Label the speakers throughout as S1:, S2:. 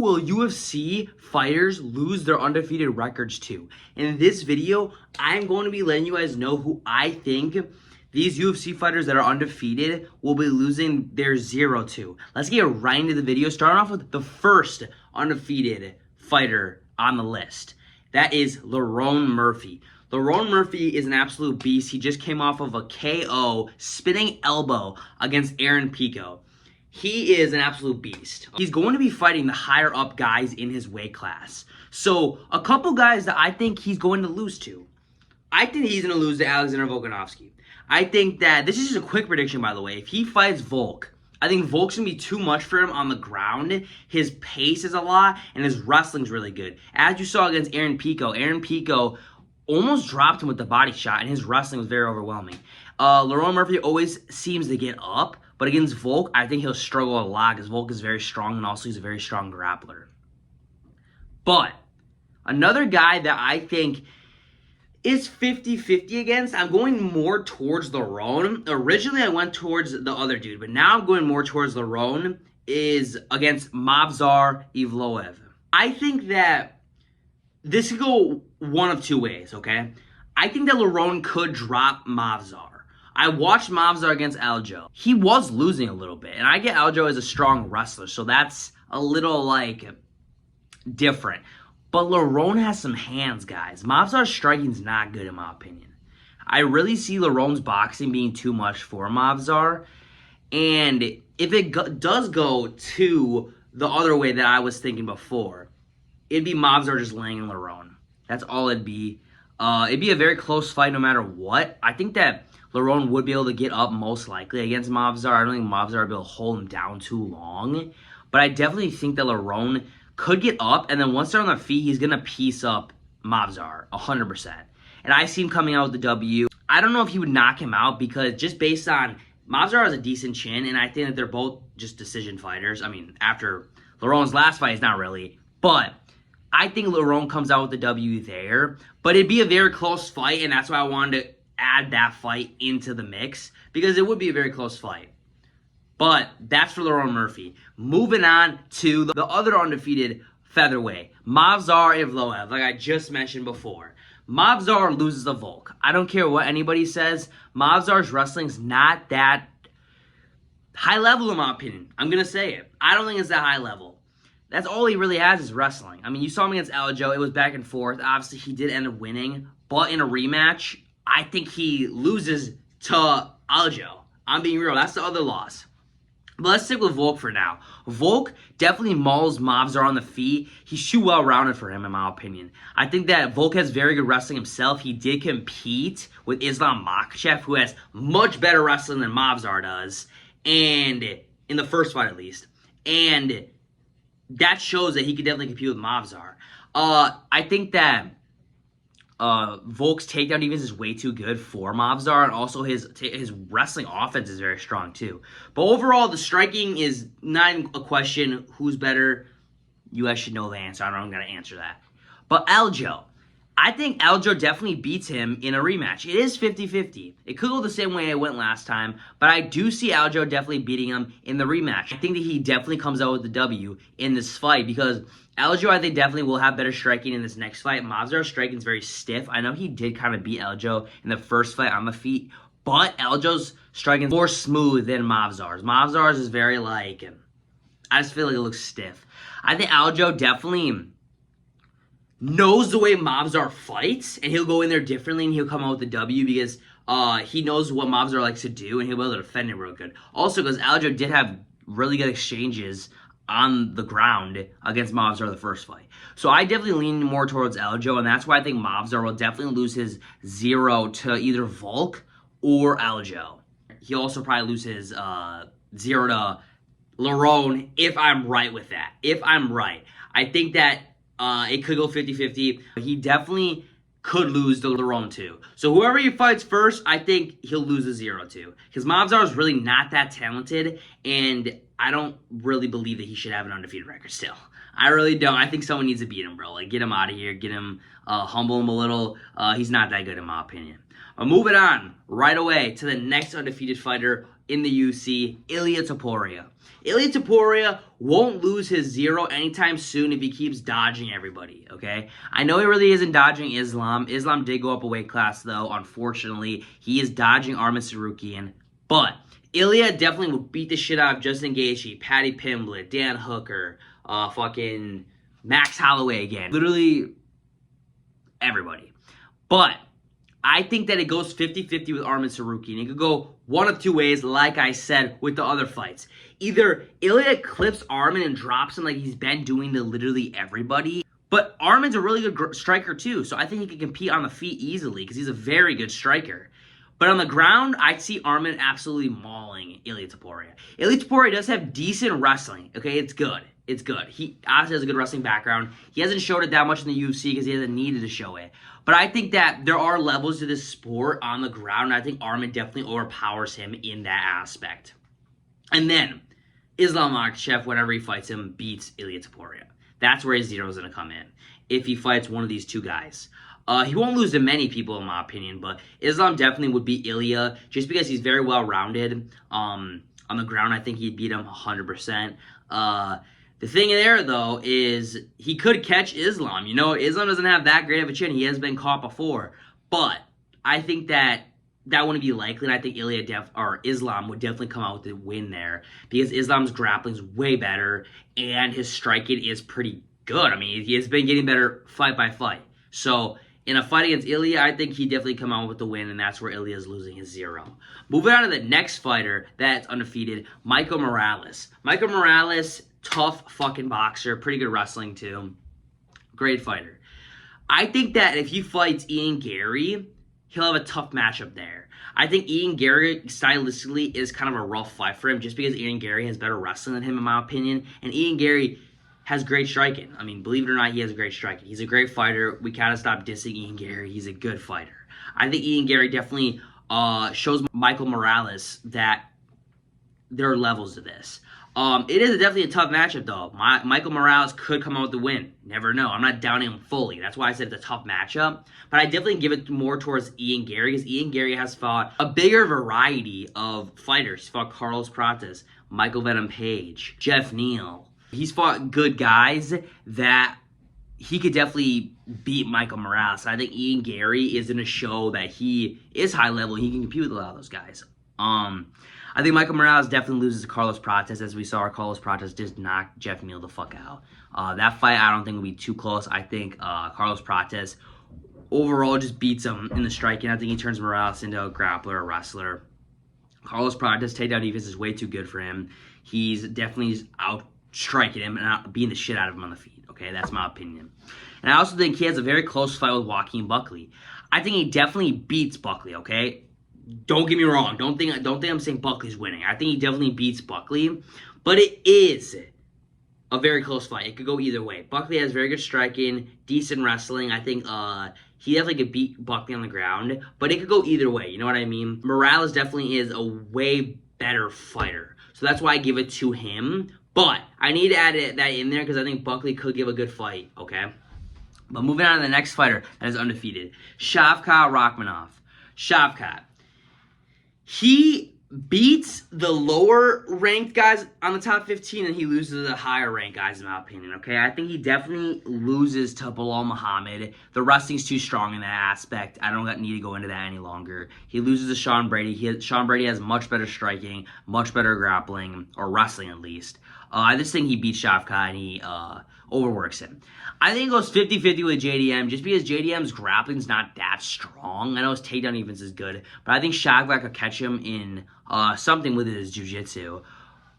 S1: will UFC fighters lose their undefeated records to? In this video, I'm going to be letting you guys know who I think these UFC fighters that are undefeated will be losing their 0 to. Let's get right into the video, starting off with the first undefeated fighter on the list. That is Lerone Murphy. Lerone Murphy is an absolute beast. He just came off of a KO spinning elbow against Aaron Pico. He is an absolute beast. He's going to be fighting the higher up guys in his weight class. So, a couple guys that I think he's going to lose to. I think he's going to lose to Alexander Volkanovski. I think that, this is just a quick prediction by the way, if he fights Volk, I think Volk's going to be too much for him on the ground. His pace is a lot, and his wrestling's really good. As you saw against Aaron Pico almost dropped him with the body shot, and his wrestling was very overwhelming. Lerone Murphy always seems to get up, but against Volk, I think he'll struggle a lot because Volk is very strong, and also he's a very strong grappler. But another guy that I think is 50-50 against, I'm going more towards Lerone. Originally, I went towards the other dude, but now I'm going more towards Lerone, is against Movsar Evloev. I think that this could go one of two ways, okay? I think that Lerone could drop Movsar. I watched Movsar against Aljo. He was losing a little bit, and I get Aljo as a strong wrestler, so that's a little, like, different. But Lerone has some hands, guys. Movsar's striking's not good, in my opinion. I really see Lerone's boxing being too much for Movsar, and if it does go to the other way that I was thinking before, it'd be Movsar just laying in Lerone. That's all it'd be. It'd be a very close fight no matter what. I think that Lerone would be able to get up most likely against Movsar. I don't think Movsar would be able to hold him down too long. But I definitely think that Lerone could get up, and then once they're on their feet, he's going to piece up Movsar 100%. And I see him coming out with the W. I don't know if he would knock him out because just based on Movsar has a decent chin, and I think that they're both just decision fighters. I mean, after Lerone's last fight, it's not really. But I think Lerone comes out with the W there. But it'd be a very close fight, and that's why I wanted to add that fight into the mix, because it would be a very close fight. But that's for Lerone Murphy. Moving on to the other undefeated featherweight, Movsar Evloev, like I just mentioned before. Movsar loses to Volk. I don't care what anybody says. Movsar's wrestling's not that high level in my opinion. I'm going to say it. I don't think it's that high level. That's all he really has is wrestling. I mean, you saw him against Aljo. It was back and forth. Obviously, he did end up winning. But in a rematch, I think he loses to Aljo. I'm being real. That's the other loss. But let's stick with Volk for now. Volk definitely mauls Movsar on the feet. He's too well-rounded for him, in my opinion. I think that Volk has very good wrestling himself. He did compete with Islam Makhachev, who has much better wrestling than Movsar does, and in the first fight at least. And that shows that he could definitely compete with Movsar. I think that Volk's takedown defense is way too good for Movsar, and also his wrestling offense is very strong too. But overall, the striking is not even a question who's better. You guys should know the answer. I don't know if I'm going to answer that. But Aljo. I think Aljo definitely beats him in a rematch. It is 50-50. It could go the same way it went last time, but I do see Aljo definitely beating him in the rematch. I think that he definitely comes out with the W in this fight because Aljo, I think, definitely will have better striking in this next fight. Movsar's striking is very stiff. I know he did kind of beat Aljo in the first fight on the feet, but Aljo's striking is more smooth than Movsar's. Movsar's is very, like, I just feel like it looks stiff. I think Aljo definitely knows the way Movsar fights, and he'll go in there differently, and he'll come out with the W because he knows what Movsar likes to do, and he'll be able to defend it real good. Also, because Aljo did have really good exchanges on the ground against Movsar the first fight. So I definitely lean more towards Aljo, and that's why I think Movsar will definitely lose his 0 to either Volk or Aljo. He'll also probably lose his 0 to Lerone if I'm right with that. If I'm right. I think that it could go 50-50. He definitely could lose to Lerone too. So whoever he fights first, I think he'll lose a 0 to. Because Movsar is really not that talented, and I don't really believe that he should have an undefeated record still. I really don't. I think someone needs to beat him, bro. Like, get him out of here. Get him, humble him a little. He's not that good in my opinion. Moving on right away to the next undefeated fighter, in the UFC, Ilia Topuria. Ilia Topuria won't lose his 0 anytime soon if he keeps dodging everybody, okay? I know he really isn't dodging Islam. Islam did go up a weight class, though. Unfortunately, he is dodging Arman Tsarukyan. But Ilia definitely will beat the shit out of Justin Gaethje, Paddy Pimblett, Dan Hooker, fucking Max Holloway again. Literally everybody. But I think that it goes 50-50 with Arman Tsarukyan. It could go one of two ways, like I said, with the other fights. Either Ilia clips Arman and drops him like he's been doing to literally everybody. But Arman's a really good striker too, so I think he can compete on the feet easily because he's a very good striker. But on the ground, I see Arman absolutely mauling Ilia Topuria. Ilia Topuria does have decent wrestling. Okay, it's good. It's good. He obviously has a good wrestling background. He hasn't showed it that much in the UFC because he hasn't needed to show it. But I think that there are levels to this sport on the ground, and I think Arman definitely overpowers him in that aspect. And then Islam Makhachev, whenever he fights him, beats Ilia Topuria. That's where his 0 is going to come in, if he fights one of these two guys. He won't lose to many people, in my opinion, but Islam definitely would beat Ilia just because he's very well-rounded. On the ground, I think he'd beat him 100%. The thing there, though, is he could catch Islam. You know, Islam doesn't have that great of a chin. He has been caught before. But I think that wouldn't be likely, and I think Islam would definitely come out with the win there because Islam's grappling is way better, and his striking is pretty good. I mean, he has been getting better fight by fight. So in a fight against Ilia, I think he definitely come out with the win, and that's where Ilia is losing his 0. Moving on to the next fighter that's undefeated, Michael Morales. Michael Morales, tough fucking boxer, pretty good wrestling too. Great fighter. I think that if he fights Ian Gary, he'll have a tough matchup there. I think Ian Gary, stylistically, is kind of a rough fight for him just because Ian Gary has better wrestling than him, in my opinion. And Ian Gary has great striking. I mean, believe it or not, he has great striking. He's a great fighter. We gotta stop dissing Ian Gary. He's a good fighter. I think Ian Gary definitely shows Michael Morales that there are levels to this. It is definitely a tough matchup, though. Michael Morales could come out with the win. Never know. I'm not downing him fully. That's why I said it's a tough matchup. But I definitely give it more towards Ian Gary, because Ian Gary has fought a bigger variety of fighters. He's fought Carlos Prates, Michael Venom Page, Jeff Neal. He's fought good guys that he could definitely beat Michael Morales. I think Ian Gary is going to show that he is high level. He can compete with a lot of those guys. I think Michael Morales definitely loses to Carlos Prates. As we saw, Carlos Prates just knocked Jeff Neal the fuck out. That fight, I don't think will be too close. I think Carlos Prates overall just beats him in the striking. I think he turns Morales into a grappler, a wrestler. Carlos Prates' takedown defense is way too good for him. He's definitely out striking him and out beating the shit out of him on the feet. Okay, that's my opinion. And I also think he has a very close fight with Joaquin Buckley. I think he definitely beats Buckley, okay? Don't get me wrong. Don't think I'm saying Buckley's winning. I think he definitely beats Buckley. But it is a very close fight. It could go either way. Buckley has very good striking, decent wrestling. I think he definitely could beat Buckley on the ground. But it could go either way. You know what I mean? Morales definitely is a way better fighter. So that's why I give it to him. But I need to add that in there because I think Buckley could give a good fight, okay? But moving on to the next fighter that is undefeated, Shavkat Rakhmonov. Shavkat. He beats the lower-ranked guys on the top 15, and he loses to the higher-ranked guys, in my opinion, okay? I think he definitely loses to Bilal Muhammad. The wrestling's too strong in that aspect. I don't need to go into that any longer. He loses to Sean Brady. Sean Brady has much better striking, much better grappling, or wrestling at least. I just think he beats Shavkat, and he overworks him. I think it goes 50-50 with JDM, just because JDM's grappling's not that strong. I know his takedown defense is good, but I think Shavkat could catch him in something with his jiu-jitsu.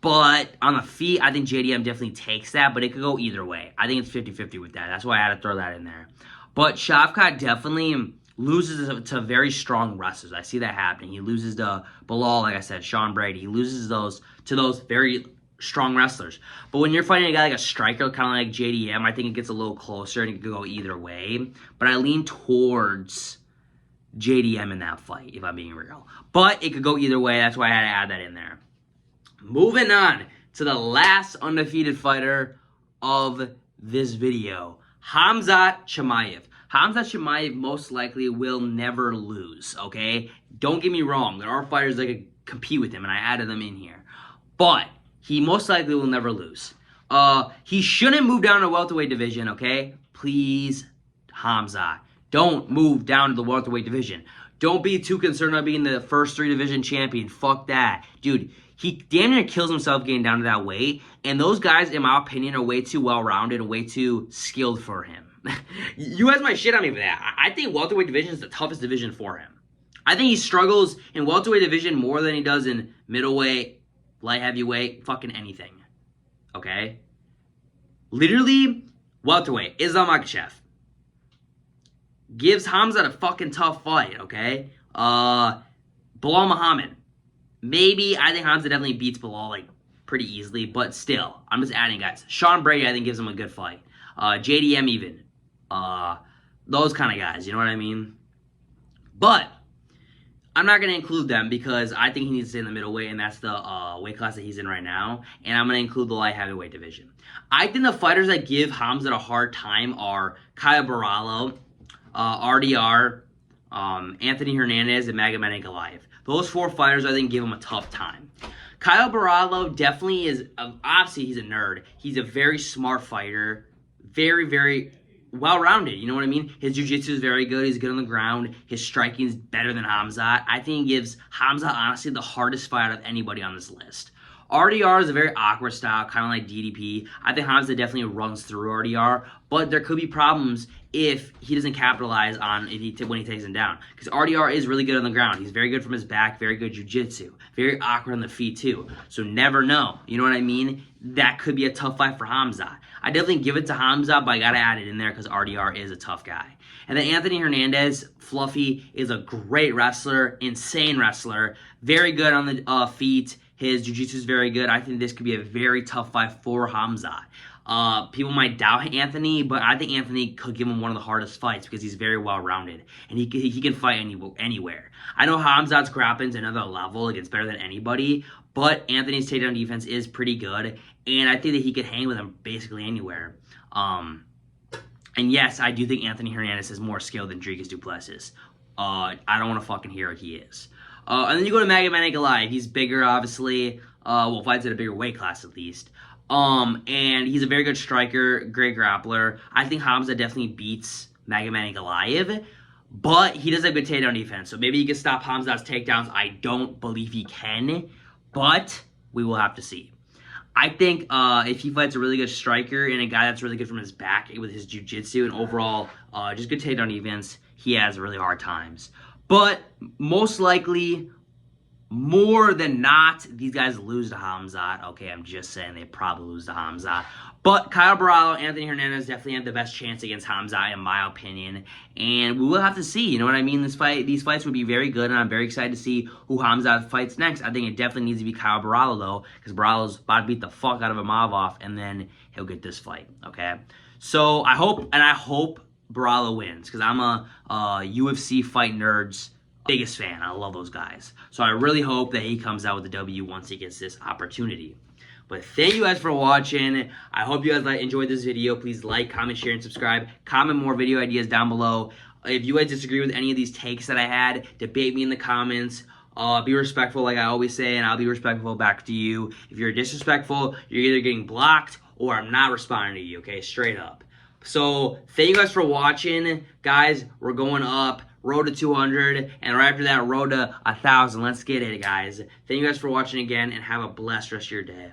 S1: But on the feet, I think JDM definitely takes that, but it could go either way. I think it's 50-50 with that. That's why I had to throw that in there. But Shavkat definitely loses to very strong wrestlers. I see that happening. He loses to Bilal, like I said, Sean Brady. He loses to those very strong wrestlers. But when you're fighting a guy like a striker, kind of like JDM, I think it gets a little closer and it could go either way. But I lean towards JDM in that fight, if I'm being real. But it could go either way. That's why I had to add that in there. Moving on to the last undefeated fighter of this video, Khamzat Chimaev. Khamzat Chimaev most likely will never lose, okay? Don't get me wrong. There are fighters that could compete with him, and I added them in here. But he most likely will never lose. He shouldn't move down to welterweight division, okay? Please, Khamzat, don't move down to the welterweight division. Don't be too concerned about being the first 3 division champion. Fuck that. Dude, he damn near kills himself getting down to that weight. And those guys, in my opinion, are way too well-rounded and way too skilled for him. You guys might shit on me for that. I think welterweight division is the toughest division for him. I think he struggles in welterweight division more than he does in middleweight, light heavyweight, fucking anything. Okay? Literally, welterweight, Islam Makhachev gives Khamzat a fucking tough fight, okay? Bilal Muhammad. Maybe, I think Khamzat definitely beats Bilal, like, pretty easily, but still, I'm just adding guys. Sean Brady, I think, gives him a good fight. JDM even. Those kind of guys, you know what I mean? But I'm not going to include them because I think he needs to stay in the middleweight, and that's the weight class that he's in right now. And I'm going to include the light heavyweight division. I think the fighters that give Khamzat a hard time are Kyle Barallo, RDR, Anthony Hernandez, and Magomed Ankalaev. Those 4 fighters, I think, give him a tough time. Kyle Barallo definitely is, obviously, he's a nerd. He's a very smart fighter. Very, very well-rounded, you know what I mean? His jiu-jitsu is very good. He's good on the ground. His striking is better than Khamzat. I think he gives Khamzat, honestly, the hardest fight out of anybody on this list. RDR is a very awkward style, kind of like DDP. I think Khamzat definitely runs through RDR, but there could be problems if he doesn't capitalize on when he takes him down. Because RDR is really good on the ground. He's very good from his back, very good jiu-jitsu. Very awkward on the feet, too. So never know. You know what I mean? That could be a tough fight for Khamzat. I definitely give it to Khamzat, but I got to add it in there because RDR is a tough guy. And then Anthony Hernandez, Fluffy, is a great wrestler, insane wrestler. Very good on the feet. His jiu-jitsu is very good. I think this could be a very tough fight for Khamzat. People might doubt Anthony, but I think Anthony could give him one of the hardest fights because he's very well-rounded, and he can fight anywhere. I know Khamzat's grappling's another level. It's better than anybody, but Anthony's takedown defense is pretty good, and I think that he could hang with him basically anywhere. And yes, I do think Anthony Hernandez is more skilled than Dricus Du Plessis. I don't want to fucking hear it. He is. And then you go to Magomed Ankalaev. He's bigger, obviously. Fights at a bigger weight class, at least. And he's a very good striker, great grappler. I think Khamzat definitely beats Magomed Ankalaev, but he does have good takedown defense. So maybe he can stop Khamzat's takedowns. I don't believe he can, but we will have to see. I think if he fights a really good striker and a guy that's really good from his back with his jiu-jitsu and overall just good takedown defense, he has really hard times. But most likely, more than not, these guys lose to Khamzat. Okay, I'm just saying they probably lose to Khamzat. But Kyle Barallo, Anthony Hernandez definitely have the best chance against Khamzat, in my opinion. And we will have to see. You know what I mean? These fights would be very good, and I'm very excited to see who Khamzat fights next. I think it definitely needs to be Kyle Barallo, though, because Barallo's about to beat the fuck out of Imavov, and then he'll get this fight. Okay? So I hope Barallo wins, because I'm a UFC fight nerd's biggest fan. I love those guys. So I really hope that he comes out with the W once he gets this opportunity. But thank you guys for watching. I hope you guys enjoyed this video. Please like, comment, share, and subscribe. Comment more video ideas down below. If you guys disagree with any of these takes that I had, debate me in the comments. Be respectful, like I always say, and I'll be respectful back to you. If you're disrespectful, you're either getting blocked or I'm not responding to you, okay? Straight up. So thank you guys for watching. Guys, we're going up. Road to 200, and right after that, road to 1,000. Let's get it, guys. Thank you guys for watching again, and have a blessed rest of your day.